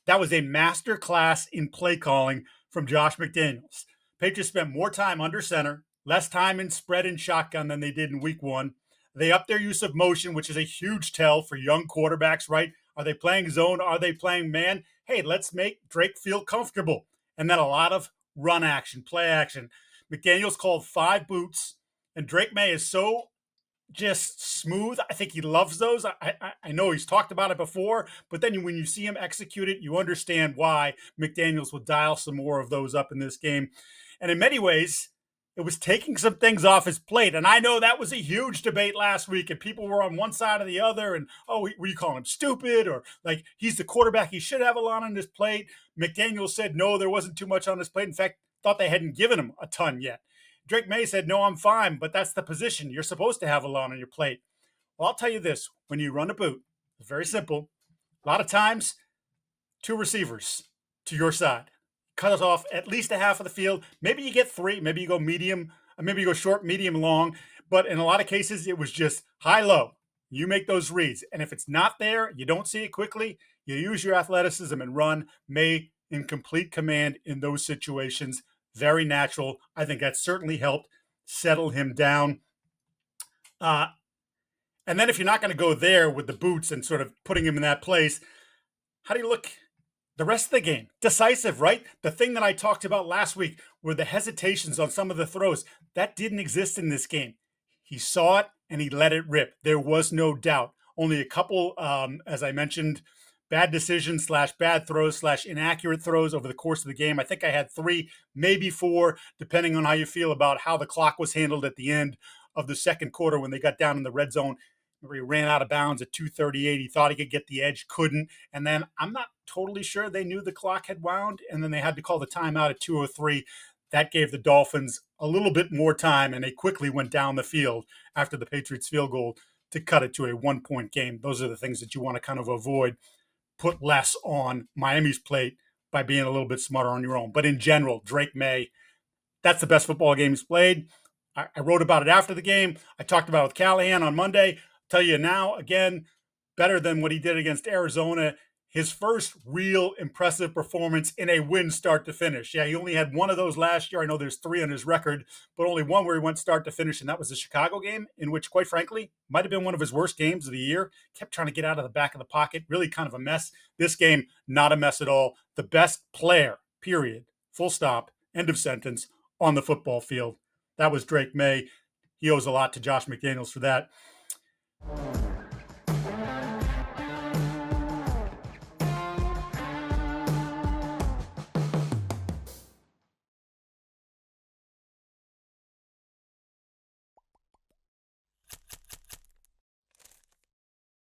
That was a master class in play calling from Josh McDaniels. Patriots spent more time under center, less time in spread and shotgun than they did in week one. They upped their use of motion, which is a huge tell for young quarterbacks, right? Are they playing zone? Are they playing man? Hey, let's make Drake feel comfortable. And then a lot of run action, play action. McDaniels called 5 boots, and Drake Maye is so just smooth. I think he loves those. I know he's talked about it before, but then when you see him execute it, you understand why McDaniels will dial some more of those up in this game. And in many ways, it was taking some things off his plate. And I know that was a huge debate last week, and people were on one side or the other. And, oh, were you calling him stupid? Or like, he's the quarterback, he should have a lot on his plate. McDaniels said, no, there wasn't too much on his plate. In fact, thought they hadn't given him a ton yet. Drake Maye said, no, I'm fine, but that's the position. You're supposed to have a lot on your plate. Well, I'll tell you this. When you run a boot, it's very simple. A lot of times, 2 receivers to your side. Cut us off at least a half of the field. Maybe you get 3. Maybe you go medium. Maybe you go short, medium, long. But in a lot of cases, it was just high-low. You make those reads. And if it's not there, you don't see it quickly, you use your athleticism and run. Maye in complete command in those situations. Very natural. I think that certainly helped settle him down. And then if you're not going to go there with the boots and sort of putting him in that place, how do you look the rest of the game? Decisive, right? The thing that I talked about last week were the hesitations on some of the throws. That didn't exist in this game. He saw it and he let it rip. There was no doubt. Only a couple, as I mentioned, bad decisions / bad throws / inaccurate throws over the course of the game. I think I had 3, maybe 4, depending on how you feel about how the clock was handled at the end of the second quarter when they got down in the red zone. He ran out of bounds at 2:38. He thought he could get the edge, couldn't. And then I'm not totally sure they knew the clock had wound, and then they had to call the timeout at 2:03. That gave the Dolphins a little bit more time, and they quickly went down the field after the Patriots field goal to cut it to a 1-point game. Those are the things that you want to kind of avoid. Put less on Miami's plate by being a little bit smarter on your own. But in general, Drake Maye, that's the best football game he's played. I wrote about it after the game. I talked about it with Callahan on Monday. Tell you now, again, better than what he did against Arizona. His first real impressive performance in a win start to finish. Yeah, he only had 1 of those last year. I know there's 3 on his record, but only 1 where he went start to finish, and that was the Chicago game, in which, quite frankly, might have been one of his worst games of the year. Kept trying to get out of the back of the pocket. Really kind of a mess. This game, not a mess at all. The best player, period, full stop, end of sentence, on the football field. That was Drake Maye. He owes a lot to Josh McDaniels for that.